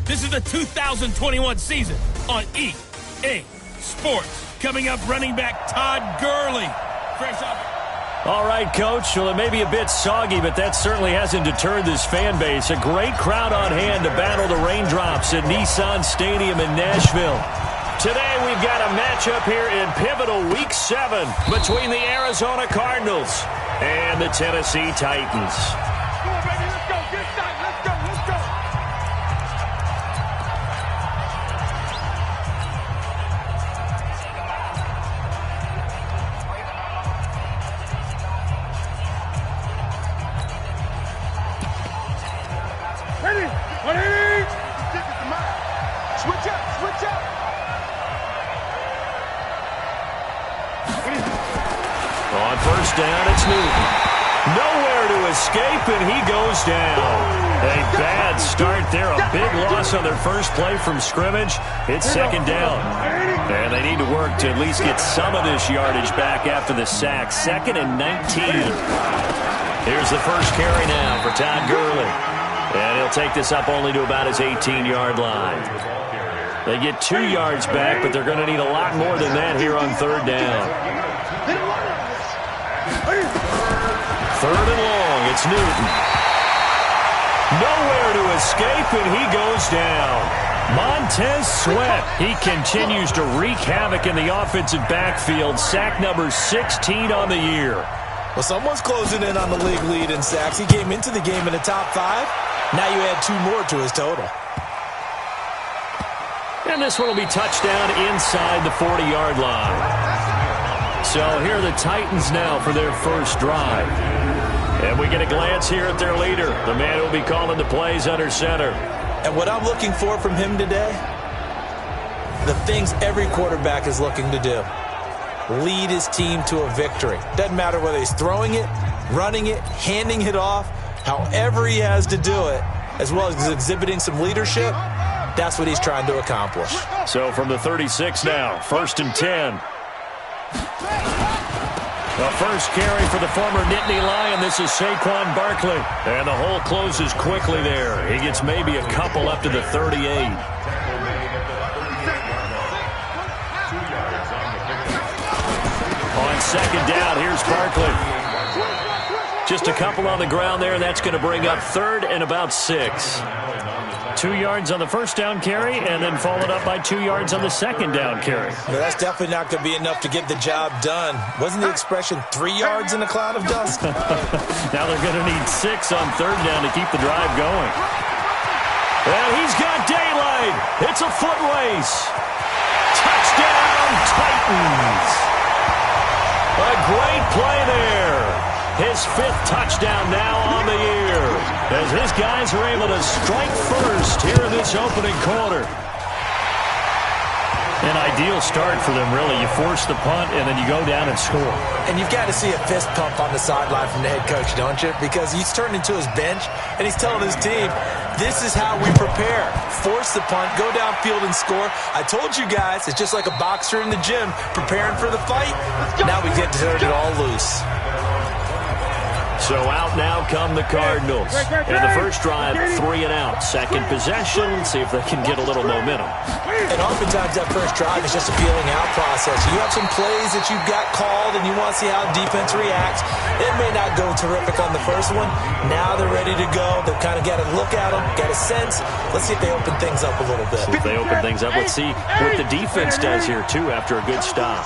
This is the 2021 season on EA Sports. Coming up, running back Todd Gurley. Fresh off. All right, Coach. Well, it may be a bit soggy, but that certainly hasn't deterred this fan base. A great crowd on hand to battle the raindrops at Nissan Stadium in Nashville. Today, we've got a matchup here in pivotal Week 7 between the Arizona Cardinals and the Tennessee Titans. Come on, baby, let's go. Get started. Let's go. Let's go. Ready? Ready? Switch up. Switch up. On first down, it's Newton. Nowhere to escape, and he goes down. A bad start there. A big loss on their first play from scrimmage. It's second down. And they need to work to at least get some of this yardage back after the sack. 2nd and 19. Here's the first carry now for Todd Gurley. And he'll take this up only to about his 18-yard line. They get 2 yards back, but they're going to need a lot more than that here on third down. 3rd and long, it's Newton. Nowhere to escape, and he goes down. Montez Sweat, he continues to wreak havoc in the offensive backfield. Sack number 16 on the year. Well, someone's closing in on the league lead in sacks. He came into the game in the top 5. Now you add 2 more to his total. And this one will be touchdown inside the 40-yard line. So here are the Titans now for their first drive. And we get a glance here at their leader, the man who will be calling the plays under center. And what I'm looking for from him today, the things every quarterback is looking to do. Lead his team to a victory. Doesn't matter whether he's throwing it, running it, handing it off, however he has to do it, as well as exhibiting some leadership, that's what he's trying to accomplish. So from the 36 now, 1st and 10. The first carry for the former Nittany Lion. This is Saquon Barkley. And the hole closes quickly there. He gets maybe a couple up to the 38. On second down, here's Barkley. Just a couple on the ground there, and that's going to bring up 3rd and about 6. 2 yards on the first down carry, and then followed up by 2 yards on the second down carry. Well, that's definitely not going to be enough to get the job done. Wasn't the expression 3 yards in a cloud of dust? Now they're going to need 6 on third down to keep the drive going. And he's got daylight. It's a foot race. Touchdown, Titans. A great play there. His 5th touchdown now on the year, as his guys are able to strike first here in this opening quarter. An ideal start for them, really. You force the punt, and then you go down and score. And you've got to see a fist pump on the sideline from the head coach, don't you? Because he's turned into his bench, and he's telling his team, this is how we prepare. Force the punt, go downfield and score. I told you guys, it's just like a boxer in the gym preparing for the fight. Now we get to turn it all loose. So out now come the Cardinals. And the first drive, 3 and out. Second possession, see if they can get a little momentum. And oftentimes that first drive is just a feeling out process. You have some plays that you've got called and you want to see how defense reacts. It may not go terrific on the first one. Now they're ready to go. They've kind of got to look at them, got a sense. Let's see if they open things up a little bit. If they open things up, let's see what the defense does here, too, after a good stop.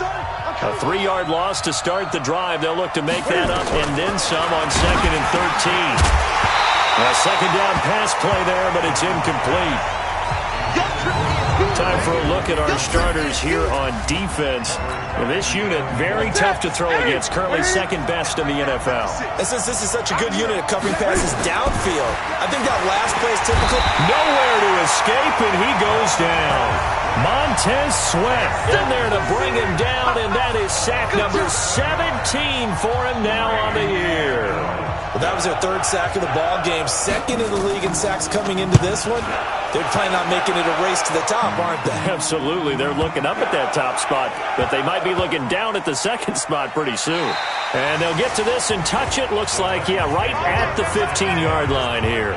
A 3-yard loss to start the drive. They'll look to make that up and then some on 2nd and 13. A second down pass play there, but it's incomplete. Time for a look at our starters here on defense. And this unit, very tough to throw against. Currently 2nd best in the NFL. And since this is such a good unit at covering passes downfield, I think that last play is typical. Nowhere to escape, and he goes down. Montez Sweat in there to bring him down, and that is sack number 17 for him now on the year. Well, that was their 3rd sack of the ball game. 2nd in the league in sacks coming into this one. They're planning on making it a race to the top, aren't they? Absolutely. They're looking up at that top spot, but they might be looking down at the 2nd spot pretty soon. And they'll get to this and touch it. Looks like, yeah, right at the 15-yard line here.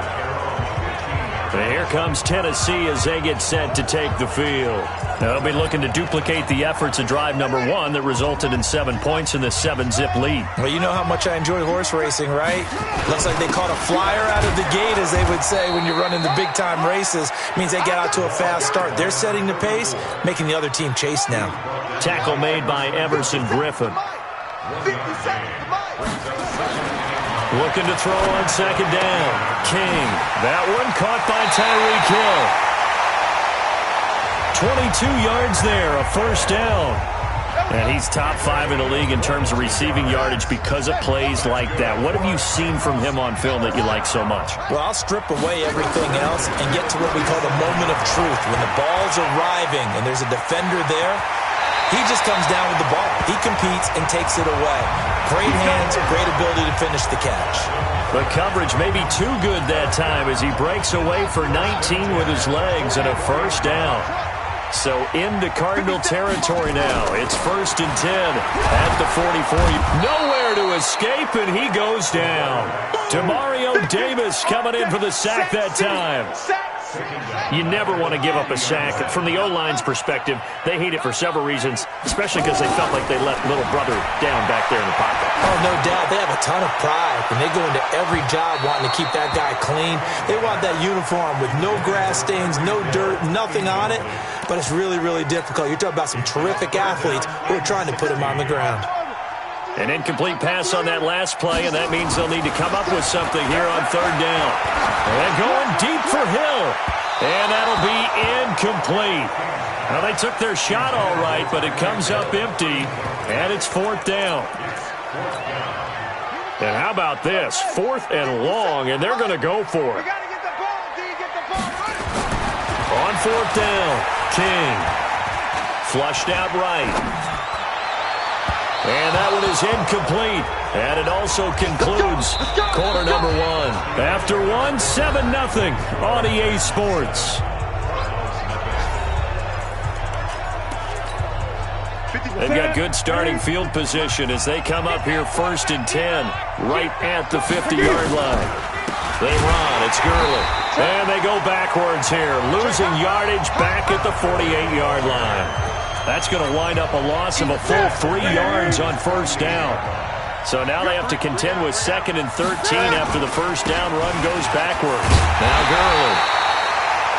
And here comes Tennessee as they get set to take the field. They'll be looking to duplicate the efforts of drive number 1 that resulted in 7 points in the 7-zip lead. Well, you know how much I enjoy horse racing, right? Looks like they caught a flyer out of the gate, as they would say when you're running the big-time races. Means they get out to a fast start. They're setting the pace, making the other team chase now. Tackle made by Everson Griffin. Looking to throw on second down. King. That one caught by Tyreek Hill. 22 yards there, a first down. And he's top 5 in the league in terms of receiving yardage because of plays like that. What have you seen from him on film that you like so much? Well, I'll strip away everything else and get to what we call the moment of truth. When the ball's arriving and there's a defender there, he just comes down with the ball. He competes and takes it away. Great hands, great ability to finish the catch. The coverage may be too good that time as he breaks away for 19 with his legs and a first down. So into Cardinal territory now. It's 1st and 10 at the 44. Nowhere to escape, and he goes down. Demario Davis coming in for the sack that time. You never want to give up a sack. From the O-line's perspective, they hate it for several reasons, especially because they felt like they let little brother down back there in the pocket. Oh, no doubt. They have a ton of pride, and they go into every job wanting to keep that guy clean. They want that uniform with no grass stains, no dirt, nothing on it, but it's really, really difficult. You're talking about some terrific athletes who are trying to put him on the ground. An incomplete pass on that last play, and that means they'll need to come up with something here on 3rd down. And going deep for Hill, and that'll be incomplete. Well, they took their shot all right, but it comes up empty, and it's 4th down. And how about this? 4th and long, and they're going to go for it. On 4th down, King. Flushed out right. And that one is incomplete. And it also concludes quarter number 1. After 1, 7-0 on EA Sports. They've got good starting field position as they come up here 1st and 10, right at the 50-yard line. They run. It's Gurley. And they go backwards here, losing yardage back at the 48-yard line. That's going to wind up a loss of a full 3 yards on 1st down. So now they have to contend with 2nd and 13 after the 1st down run goes backwards. Now Gurley.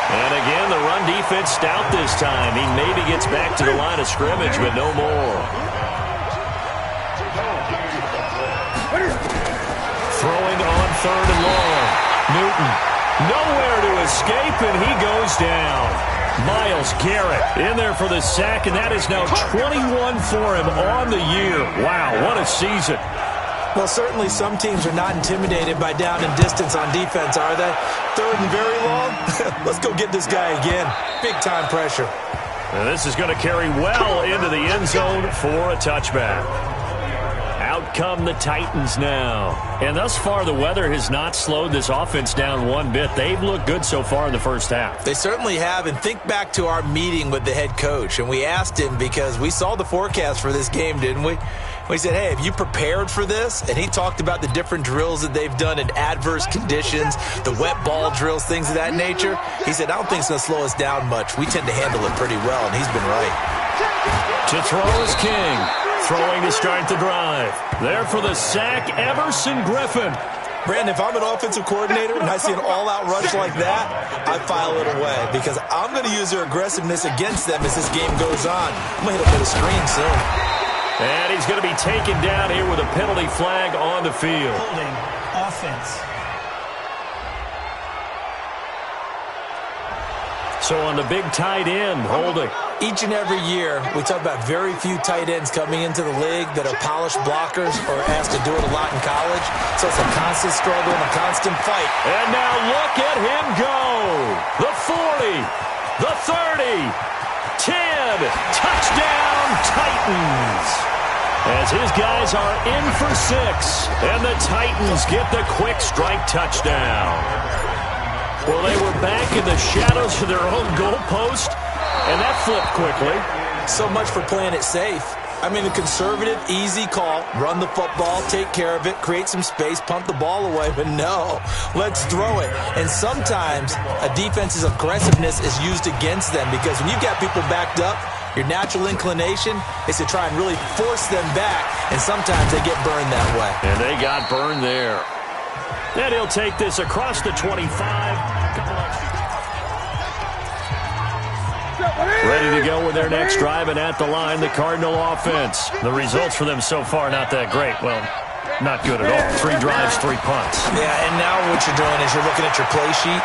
And again, the run defense stout this time. He maybe gets back to the line of scrimmage, but no more. Throwing on 3rd and long. Newton. Nowhere to escape, and he goes down. Myles Garrett in there for the sack, and that is now 21 for him on the year. Wow, what a season. Well, certainly some teams are not intimidated by down and distance on defense, are they? 3rd and very long? Let's go get this guy again. Big-time pressure. And this is going to carry well into the end zone for a touchback. Out come the Titans now. And thus far, the weather has not slowed this offense down one bit. They've looked good so far in the first half. They certainly have. And think back to our meeting with the head coach. And we asked him because we saw the forecast for this game, didn't we? We said, hey, have you prepared for this? And he talked about the different drills that they've done in adverse conditions, the wet ball drills, things of that nature. He said, I don't think it's going to slow us down much. We tend to handle it pretty well, and he's been right. To throw is King. Throwing to start the drive. There for the sack, Everson Griffin. Brandon, if I'm an offensive coordinator and I see an all-out rush like that, I file it away because I'm going to use their aggressiveness against them as this game goes on. I'm going to hit them with a screen soon. And he's going to be taken down here with a penalty flag on the field. Holding offense. So on the big tight end, holding. Each and every year, we talk about very few tight ends coming into the league that are polished blockers or asked to do it a lot in college. So it's a constant struggle and a constant fight. And now look at him go. The 40, the 30, 10, touchdown Titans. As his guys are in for 6, and the Titans get the quick strike touchdown. Well, they were back in the shadows of their own goalpost, and that flipped quickly. So much for playing it safe. I mean, a conservative, easy call. Run the football, take care of it, create some space, punt the ball away. But no, let's throw it. And sometimes a defense's aggressiveness is used against them because when you've got people backed up, your natural inclination is to try and really force them back, and sometimes they get burned that way. And they got burned there. And he'll take this across the 25. Ready to go with their next drive, and at the line, the Cardinal offense. The results for them so far, not that great. Well, not good at all. 3 drives, 3 punts. Yeah, and now what you're doing is you're looking at your play sheet,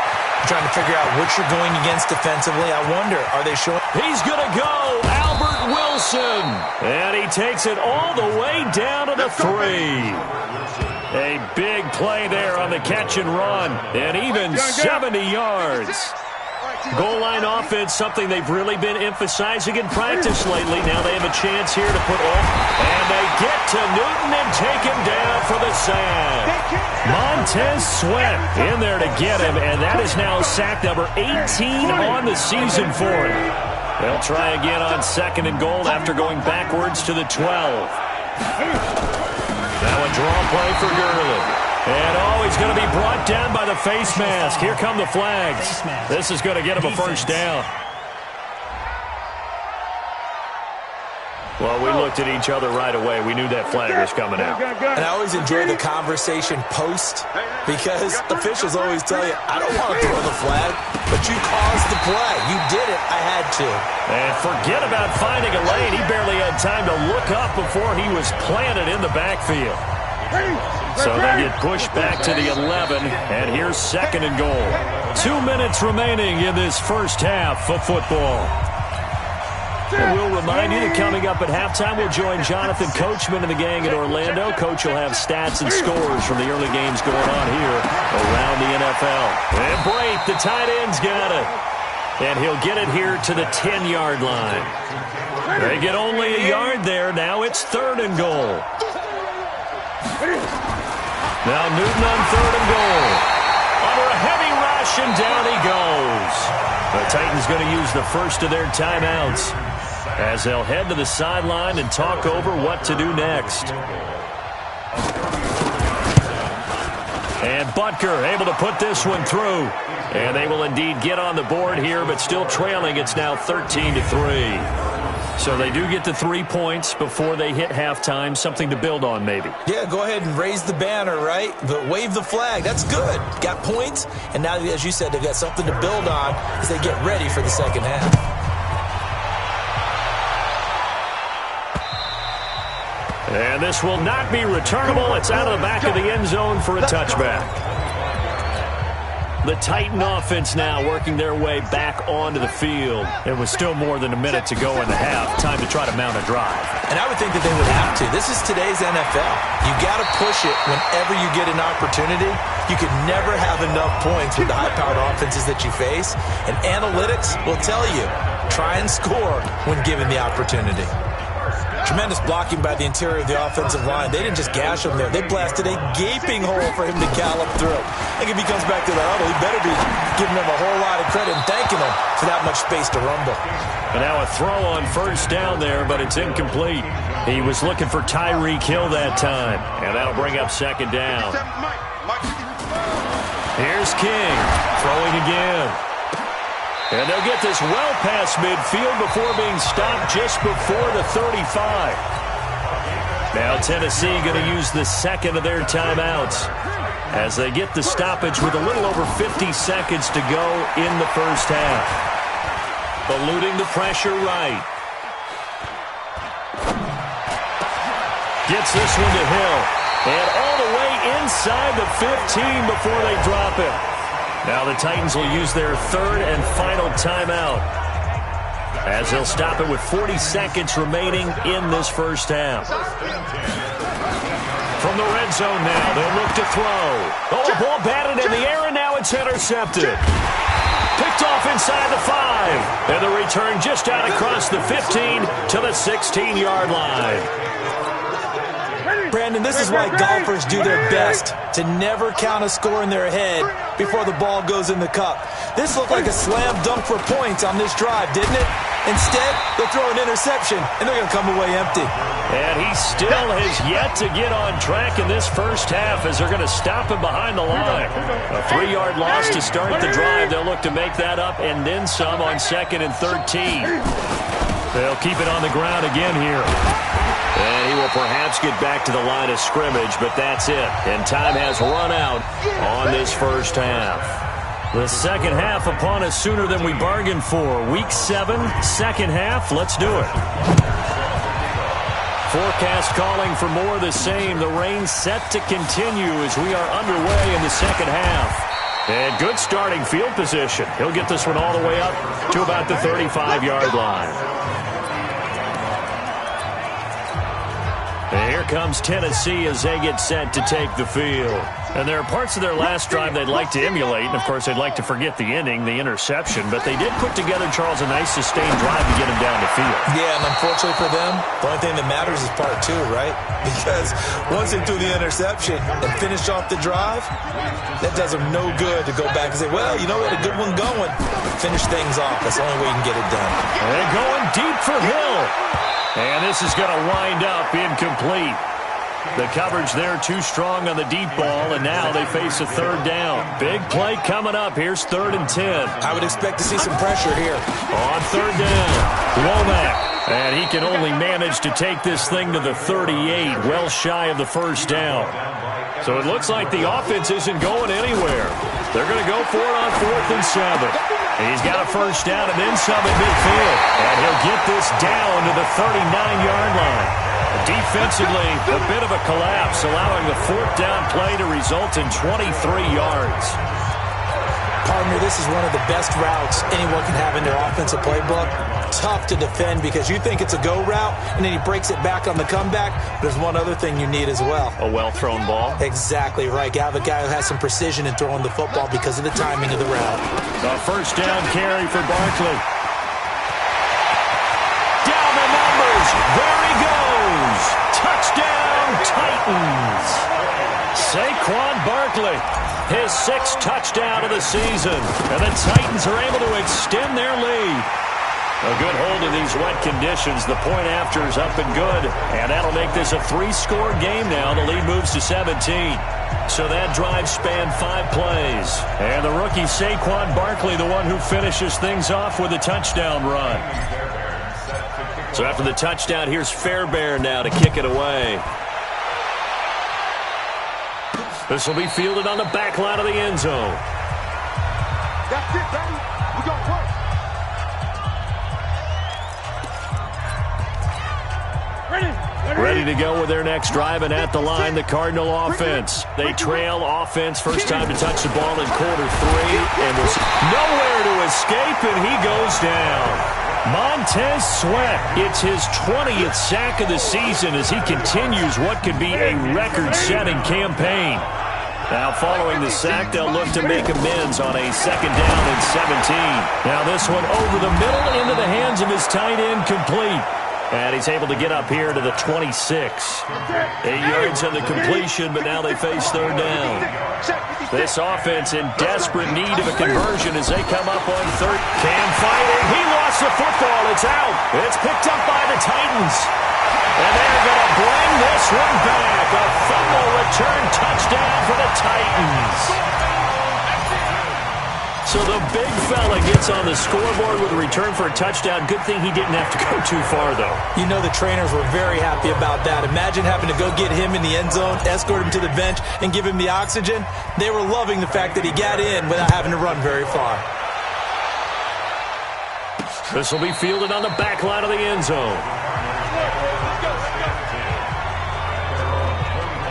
trying to figure out what you're going against defensively. I wonder, are they showing? He's going to go, Albert Wilson. And he takes it all the way down to the 3. A big play there on the catch and run, and even 70 yards. Goal line offense, something they've really been emphasizing in practice lately. Now they have a chance here to put off, and they get to Newton and take him down for the sack. Montez Sweat in there to get him, and that is now sack number 18 on the season for him. They'll try again on 2nd and goal after going backwards to the 12. Now a draw play for Gurley. And, he's going to be brought down by the face mask. Here come the flags. This is going to get him a first down. Well, we looked at each other right away. We knew that flag was coming out. And I always enjoy the conversation post because officials always tell you, I don't want to throw the flag, but you caused the play. You did it. I had to. And forget about finding a lane. He barely had time to look up before he was planted in the backfield. So they get pushed back to the 11, and here's 2nd and goal. 2 minutes remaining in this first half of football. And we'll remind you that coming up at halftime, we'll join Jonathan Coachman and the gang in Orlando. Coach will have stats and scores from the early games going on here around the NFL. And Brate, the tight end's got it. And he'll get it here to the 10-yard line. They get only a yard there. Now it's 3rd and goal. Now Newton on 3rd and goal. Under a heavy rush, and down he goes. The Titans going to use the first of their timeouts as they'll head to the sideline and talk over what to do next. And Butker able to put this one through. And they will indeed get on the board here, but still trailing. It's now 13-3. So they do get the 3 points before they hit halftime. Something to build on, maybe. Yeah, go ahead and raise the banner, right? But wave the flag. That's good. Got points. And now, as you said, they've got something to build on as they get ready for the second half. And this will not be returnable. It's out of the back of the end zone for a touchback. The Titan offense now working their way back onto the field. It was still more than a minute to go in the half. Time to try to mount a drive. And I would think that they would have to. This is today's NFL. You got to push it whenever you get an opportunity. You can never have enough points with the high-powered offenses that you face. And analytics will tell you, try and score when given the opportunity. Tremendous blocking by the interior of the offensive line. They didn't just gash him there. They blasted a gaping hole for him to gallop through. I think if he comes back to the huddle, he better be giving them a whole lot of credit and thanking them for that much space to rumble. And now a throw on 1st down there, but it's incomplete. He was looking for Tyreek Hill that time. And that'll bring up 2nd down. Here's King throwing again. And they'll get this well past midfield before being stopped just before the 35. Now Tennessee going to use the 2nd of their timeouts as they get the stoppage with a little over 50 seconds to go in the first half. Eluding the pressure right. Gets this one to Hill. And all the way inside the 15 before they drop it. Now the Titans will use their 3rd and final timeout as they'll stop it with 40 seconds remaining in this first half. From the red zone now, they'll look to throw. Oh, the ball batted in the air, and now it's intercepted. Picked off inside the 5. And the return just out across the 15 to the 16-yard line. Brandon, this is why golfers do their best to never count a score in their head before the ball goes in the cup. This looked like a slam dunk for points on this drive, didn't it? Instead, they'll throw an interception, and they're going to come away empty. And he still has yet to get on track in this first half as they're going to stop him behind the line. A 3-yard loss to start the drive. They'll look to make that up and then some on 2nd and 13. They'll keep it on the ground again here. And he will perhaps get back to the line of scrimmage, but that's it. And time has run out on this first half. The second half upon us sooner than we bargained for. Week 7, second half. Let's do it. Forecast calling for more of the same. The rain set to continue as we are underway in the second half. And good starting field position. He'll get this one all the way up to about the 35-yard line. And here comes Tennessee as they get set to take the field. And there are parts of their last drive they'd like to emulate. And, of course, they'd like to forget the ending, the interception. But they did put together, Charles, a nice sustained drive to get them down the field. Yeah, and unfortunately for them, the only thing that matters is part 2, right? Because once they threw the interception and finished off the drive, that does them no good to go back and say, well, you know what, a good one going. Finish things off. That's the only way you can get it done. And going deep for Hill. And this is going to wind up incomplete. The coverage there too strong on the deep ball, and now they face a third down. Big play coming up. Here's 3rd and 10. I would expect to see some pressure here. On 3rd down, Womack. And he can only manage to take this thing to the 38, well shy of the first down. So it looks like the offense isn't going anywhere. They're going to go for it on 4th and 7. He's got a first down and then some at midfield. And he'll get this down to the 39-yard line. Defensively, a bit of a collapse, allowing the 4th down play to result in 23 yards. Partner, this is one of the best routes anyone can have in their offensive playbook. Tough to defend because you think it's a go route, and then he breaks it back on the comeback. There's one other thing you need as well. A well-thrown ball. Exactly right. You have a guy who has some precision in throwing the football because of the timing of the route. A first down carry for Barkley. Down the numbers. There he goes. Touchdown, Titans. Saquon Barkley, his 6th touchdown of the season. And the Titans are able to extend their lead. A good hold in these wet conditions. The point after is up and good. And that'll make this a 3-score game now. The lead moves to 17. So that drive spanned 5 plays. And the rookie Saquon Barkley, the one who finishes things off with a touchdown run. So after the touchdown, here's Fairbairn now to kick it away. This will be fielded on the back line of the end zone. That's it, baby. We gonna work. Ready to go with their next drive, and at the line, the Cardinal offense. They trail offense, first time to touch the ball in quarter 3, and there's nowhere to escape, and he goes down. Montez Sweat, it's his 20th sack of the season as he continues what could be a record-setting campaign. Now, following the sack, they'll look to make amends on a 2nd down and 17. Now, this one over the middle into the hands of his tight end, complete. And he's able to get up here to the 26. 8 yards on the completion, but now they face 3rd down. This offense in desperate need of a conversion as they come up on 3rd. Cam fighting. He lost the football. It's out. It's picked up by the Titans. And they're going to bring this one back. A fumble return touchdown for the Titans. So the big fella gets on the scoreboard with a return for a touchdown. Good thing he didn't have to go too far, though. You know the trainers were very happy about that. Imagine having to go get him in the end zone, escort him to the bench, and give him the oxygen. They were loving the fact that he got in without having to run very far. This will be fielded on the back line of the end zone.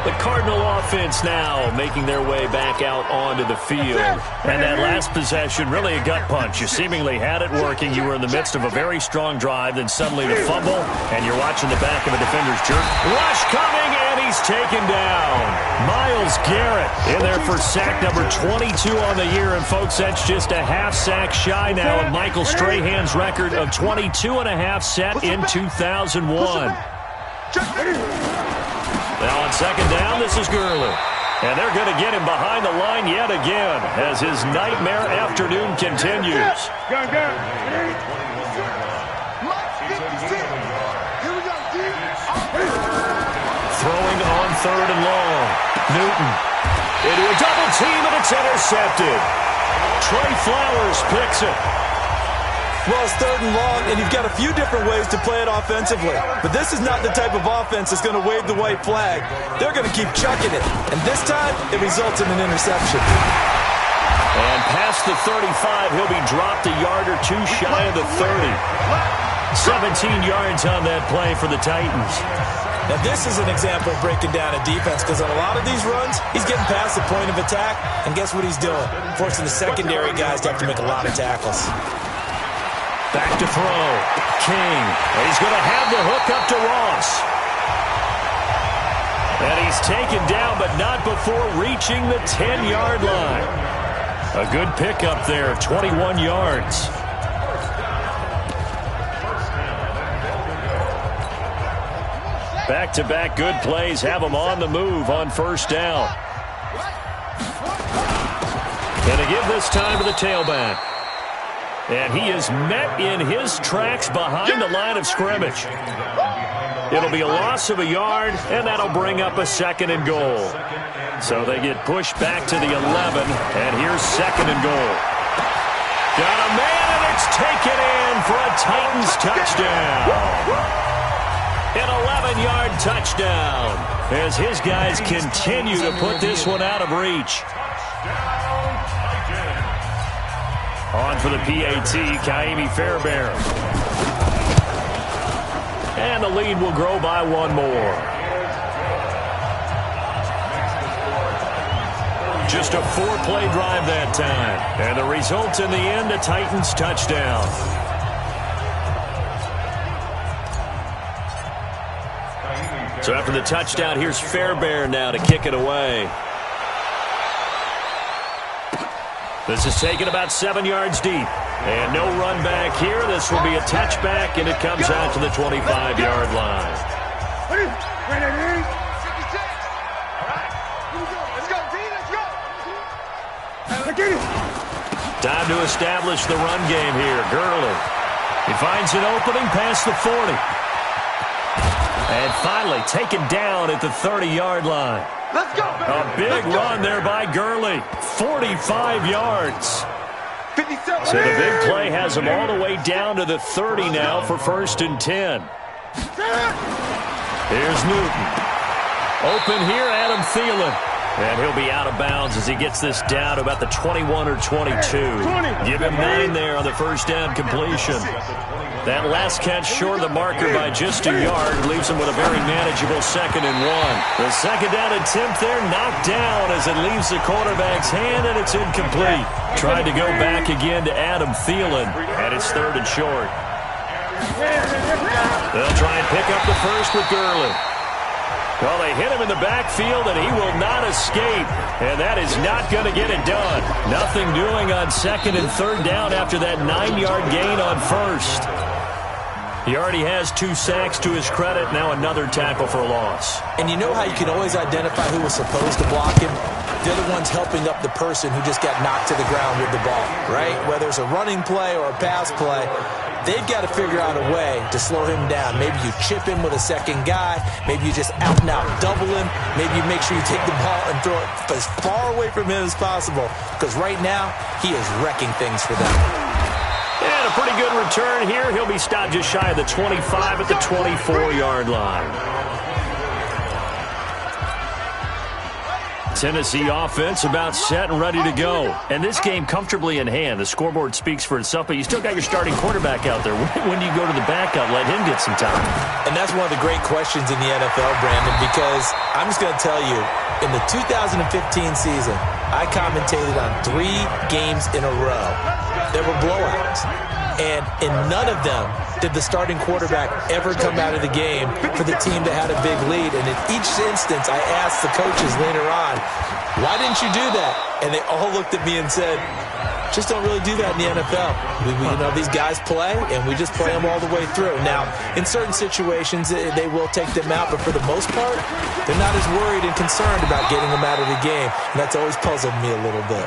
The Cardinal offense now making their way back out onto the field. And that last possession, really a gut punch. You seemingly had it working. You were in the midst of a very strong drive, then suddenly the fumble, and you're watching the back of a defender's jerk. Rush coming, and he's taken down. Myles Garrett in there for sack number 22 on the year. And, folks, that's just a half sack shy now of Michael Strahan's record of 22 and a half set in 2001. Now on second down, this is Gurley. And they're going to get him behind the line yet again as his nightmare afternoon continues. Throwing on third and long. Newton into a double team, and it's intercepted. Trey Flowers picks it. Well, it's third and long, and you've got a few different ways to play it offensively. But this is not the type of offense that's going to wave the white flag. They're going to keep chucking it. And this time, it results in an interception. And past the 35, he'll be dropped a yard or two shy of the 30. 17 yards on that play for the Titans. Now, this is an example of breaking down a defense, because on a lot of these runs, he's getting past the point of attack, and guess what he's doing? Forcing the secondary guys to have to make a lot of tackles. Back to throw. King. And he's going to have the hook up to Ross. And he's taken down, but not before reaching the 10-yard line. A good pickup there, 21 yards. Back-to-back good plays have him on the move on first down. And to give this time to the tailback. And he is met in his tracks behind the line of scrimmage. It'll be a loss of a yard, and that'll bring up a second and goal. So they get pushed back to the 11, and here's second and goal. Got a man, and it's taken in for a Titans touchdown. An 11-yard touchdown as his guys continue to put this one out of reach. On for the PAT, Kaimi Fairbairn. And the lead will grow by one more. Just a 4-play drive that time. And the result in the end, a Titans touchdown. So after the touchdown, here's Fairbairn now to kick it away. This is taken about 7 yards deep. And no run back here. This will be a touchback, and it comes out to the 25-yard line. Time to establish the run game here. Gurley. He finds an opening past the 40. And finally taken down at the 30-yard line. Let's go, baby. A big run there by Gurley. 45 yards. 57. So the big play has him all the way down to the 30 now for first and 10. Here's Newton. Open here, Adam Thielen. And he'll be out of bounds as he gets this down to about the 21 or 22. Give him 9 there on the first down completion. That last catch short of the marker by just a yard leaves him with a very manageable second and 1. The second down attempt there knocked down as it leaves the quarterback's hand, and it's incomplete. Tried to go back again to Adam Thielen, and it's third and short. They'll try and pick up the first with Gurley. Well, they hit him in the backfield, and he will not escape. And that is not going to get it done. Nothing doing on second and third down after that 9-yard gain on first. He already has 2 sacks to his credit. Now another tackle for a loss. And you know how you can always identify who was supposed to block him? They're the ones helping up the person who just got knocked to the ground with the ball, right? Whether it's a running play or a pass play, they've got to figure out a way to slow him down. Maybe you chip him with a second guy. Maybe you just out-and-out double him. Maybe you make sure you take the ball and throw it as far away from him as possible. Because right now, he is wrecking things for them. And a pretty good return here. He'll be stopped just shy of the 25 at the 24-yard line. Tennessee offense about set and ready to go. And this game comfortably in hand. The scoreboard speaks for itself, but you still got your starting quarterback out there. When do you go to the backup? Let him get some time. And that's one of the great questions in the NFL, Brandon, because I'm just going to tell you, in the 2015 season, I commentated on 3 games in a row. There were blowouts. And in none of them did the starting quarterback ever come out of the game for the team that had a big lead. And in each instance, I asked the coaches later on, why didn't you do that? And they all looked at me and said, Just don't really do that in the NFL. These guys play, and we just play them all the way through. Now, in certain situations, they will take them out, but for the most part, they're not as worried and concerned about getting them out of the game, and that's always puzzled me a little bit.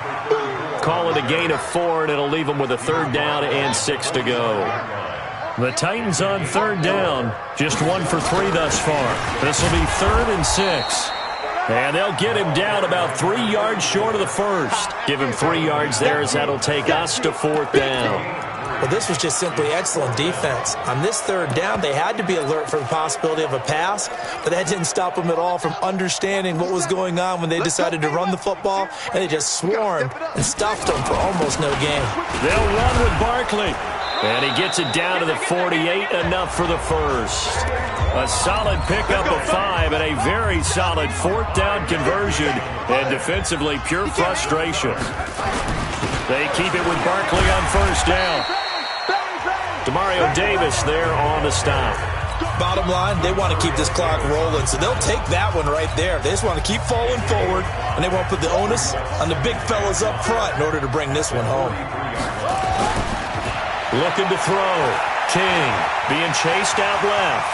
Call it a gain of 4, and it'll leave them with a 3rd down and 6 to go. The Titans on 3rd down, just 1 for 3 thus far. This will be 3rd and 6. And they'll get him down about 3 yards short of the first. Give him 3 yards there as that'll take us to 4th down. Well, this was just simply excellent defense. On this 3rd down, they had to be alert for the possibility of a pass, but that didn't stop them at all from understanding what was going on when they decided to run the football, and they just swarmed and stuffed them for almost no gain. They'll run with Barkley. And he gets it down to the 48, enough for the first. A solid pickup of 5 and a very solid 4th down conversion. And defensively, pure frustration. They keep it with Barkley on 1st down. Demario Davis there on the stop. Bottom line, they want to keep this clock rolling, so they'll take that one right there. They just want to keep falling forward, and they won't put the onus on the big fellas up front in order to bring this one home. Looking to throw. King being chased out left.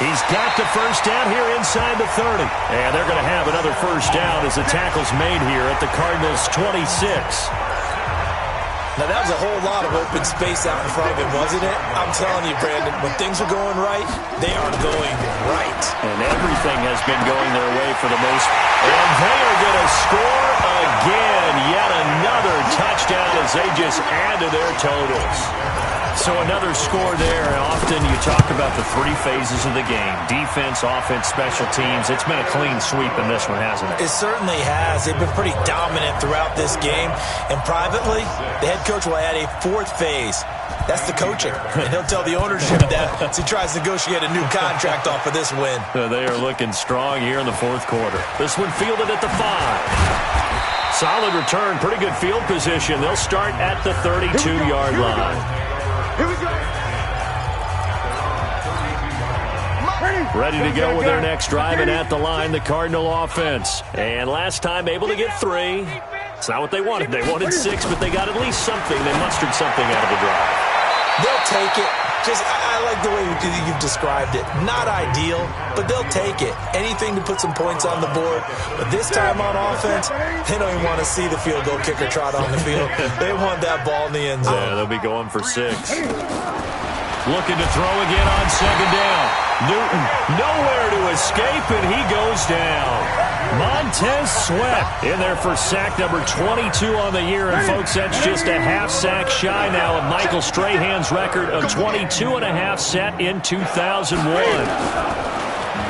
He's got the 1st down here inside the 30. And they're going to have another 1st down as the tackle's made here at the Cardinals' 26. Now, that was a whole lot of open space out in front of him, wasn't it? I'm telling you, Brandon, when things are going right, they are going right. And everything has been going their way for the most. And they are going to score again. Yet another touchdown as they just add to their totals. So another score there. Often you talk about the 3 phases of the game. Defense, offense, special teams. It's been a clean sweep in this one, hasn't it? It certainly has. They've been pretty dominant throughout this game. And privately, the head coach will add a 4th phase. That's the coaching. And he'll tell the ownership that as he tries to negotiate a new contract off of this win. They are looking strong here in the 4th quarter. This one fielded at the 5. Solid return, pretty good field position. They'll start at the 32-yard line. Here we go. Ready to go with their next drive, and at the line, the Cardinal offense. And last time, able to get 3. It's not what they wanted. They wanted 6, but they got at least something. They mustered something out of the drive. They'll take it. I like the way you've described it. Not ideal, but they'll take it. Anything to put some points on the board. But this time on offense, they don't even want to see the field goal kicker trot on the field. They want that ball in the end zone. Yeah, they'll be going for 6. Looking to throw again on 2nd down. Newton, nowhere to escape, and he goes down. Montez Sweat in there for sack number 22 on the year. And, folks, that's just a half sack shy now of Michael Strahan's record of 22 and a half set in 2001.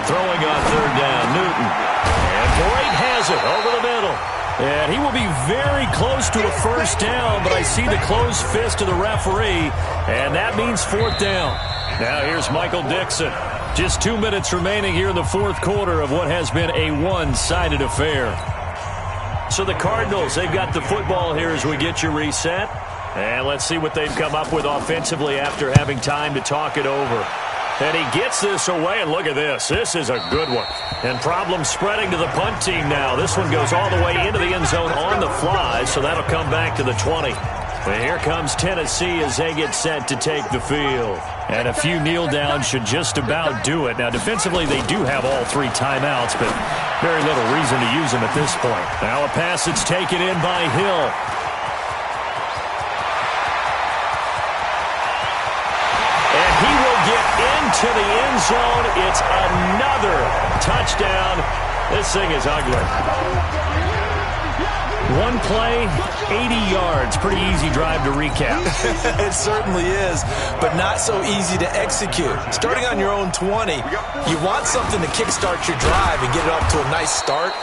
Throwing on 3rd down, Newton. And Boyd has it over the middle. And he will be very close to a 1st down, but I see the closed fist of the referee, and that means 4th down. Now here's Michael Dixon. Just 2 minutes remaining here in the 4th quarter of what has been a one-sided affair. So the Cardinals, they've got the football here as we get you reset. And let's see what they've come up with offensively after having time to talk it over. And he gets this away, and look at this. This is a good one. And problems spreading to the punt team now. This one goes all the way into the end zone on the fly, so that'll come back to the 20. And here comes Tennessee as they get set to take the field. And a few kneel downs should just about do it. Now, defensively, they do have all 3 timeouts, but very little reason to use them at this point. Now a pass that's taken in by Hill. He will get into the end zone. It's another touchdown. This thing is ugly. One play, 80 yards. Pretty easy drive to recap. It certainly is, but not so easy to execute. Starting on your own 20, you want something to kickstart your drive and get it off to a nice start.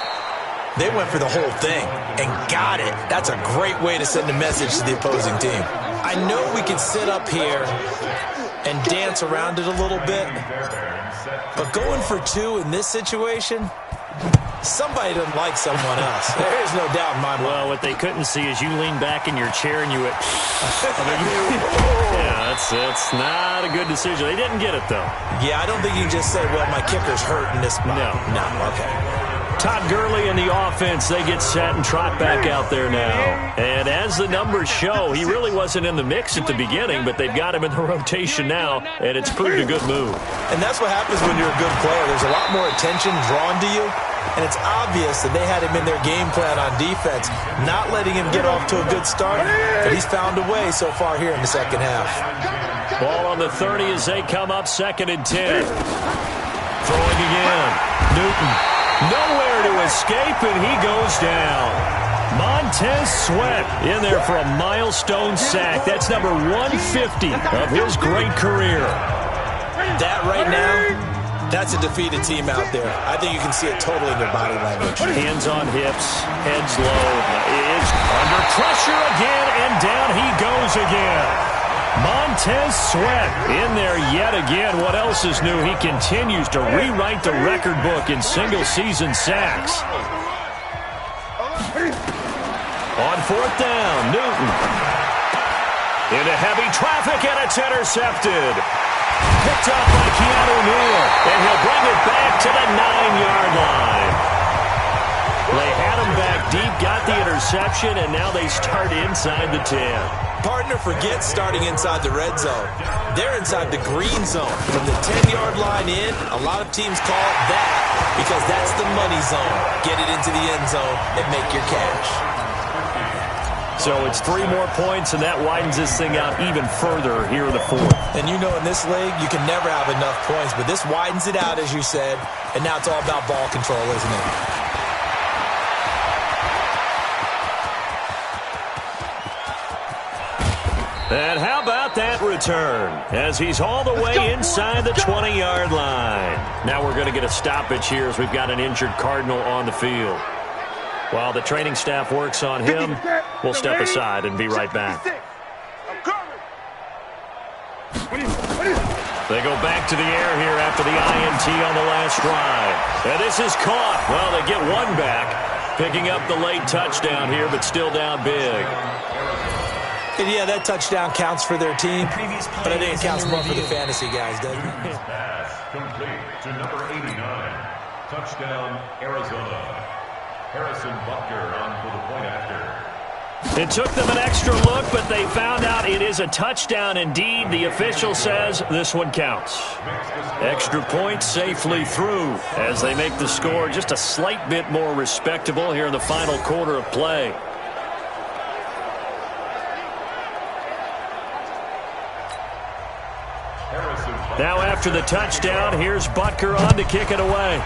They went for the whole thing and got it. That's a great way to send a message to the opposing team. I know we can sit up here and dance around it a little bit, but going for 2 in this situation, somebody doesn't like someone else. There is no doubt in my mind. Well, what they couldn't see is you lean back in your chair and you went, yeah, that's not a good decision. They didn't get it, though. Yeah, I don't think you can just say, well, my kicker's hurt in this spot. No. Okay. Todd Gurley and the offense, they get set and trot back out there now. And as the numbers show, he really wasn't in the mix at the beginning, but they've got him in the rotation now, and it's proved a good move. And that's what happens when you're a good player. There's a lot more attention drawn to you, and it's obvious that they had him in their game plan on defense, not letting him get off to a good start, but he's found a way so far here in the second half. Ball on the 30 as they come up 2nd and 10. Throwing again. Newton. Nowhere to escape, and he goes down. Montez Sweat in there for a milestone sack. That's number 150 of his great career. That right now, that's a defeated team out there. I think you can see it totally in their body language. Hands on hips, heads low. Is under pressure again, and down he goes again. Montez Sweat in there yet again. What else is new? He continues to rewrite the record book in single-season sacks. On 4th down, Newton. Into heavy traffic, and it's intercepted. Picked up by Keanu Neal, and he'll bring it back to the 9-yard line. They had him back deep, got the interception, and now they start inside the 10. Partner, forget starting inside the red zone. They're inside the green zone. From the 10-yard line in, a lot of teams call it that because that's the money zone. Get it into the end zone and make your cash. So it's 3 more points, and that widens this thing out even further here in the 4th. And you know in this league, you can never have enough points, but this widens it out, as you said, and now it's all about ball control, isn't it? And how about that return as he's all the way inside the 20-yard line. Now we're going to get a stoppage here as we've got an injured Cardinal on the field. While the training staff works on him, we'll step aside and be right back. They go back to the air here after the INT on the last drive. And this is caught. Well, they get one back, picking up the late touchdown here, but still down big. And yeah, that touchdown counts for their team, but I think it counts more for the fantasy guys, doesn't it? Pass complete to number 89. Touchdown, Arizona. Harrison Butker on for the point after. It took them an extra look, but they found out it is a touchdown indeed. The official says this one counts. Extra point safely through as they make the score just a slight bit more respectable here in the final quarter of play. Now after the touchdown, here's Butker on to kick it away.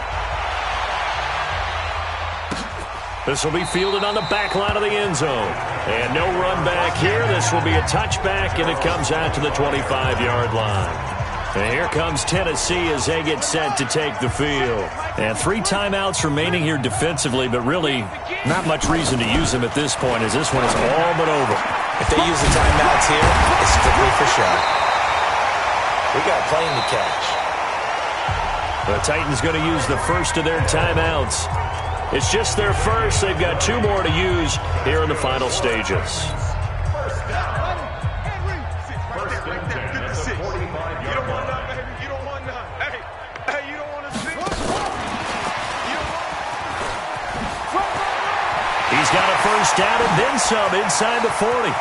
This will be fielded on the back line of the end zone. And no run back here. This will be a touchback, and it comes out to the 25-yard line. And here comes Tennessee as they get set to take the field. And 3 timeouts remaining here defensively, but really not much reason to use them at this point as this one is all but over. If they use the timeouts here, it's strictly for show. We got a plane to catch. The Titans going to use the first of their timeouts. It's just their first. They've got 2 more to use here in the final stages. He's got a first down and then some inside the 40.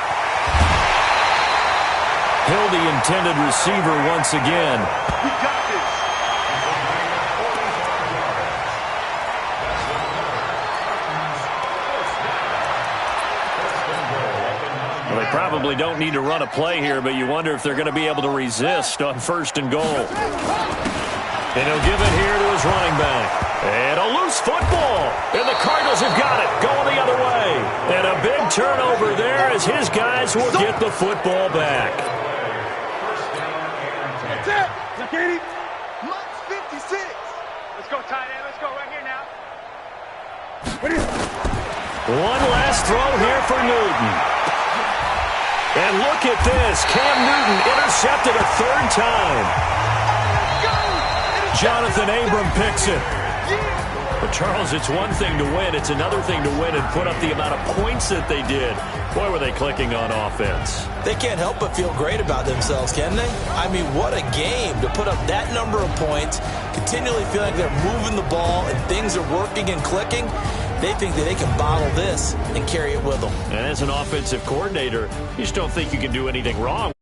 Hill, the intended receiver once again. We got this. Well, they probably don't need to run a play here, but you wonder if they're going to be able to resist on 1st and goal. And he'll give it here to his running back. And a loose football. And the Cardinals have got it. Going the other way. And a big turnover there as his guys will get the football back. That's it. Look at him. Max 56. Let's go, tight end. Let's go right here now. One last throw here for Newton. And look at this. Cam Newton intercepted a 3rd time. Jonathan Abram picks it. But, Charles, it's one thing to win. It's another thing to win and put up the amount of points that they did. Boy, were they clicking on offense. They can't help but feel great about themselves, can they? I mean, what a game to put up that number of points, continually feeling like they're moving the ball and things are working and clicking. They think that they can bottle this and carry it with them. And as an offensive coordinator, you just don't think you can do anything wrong.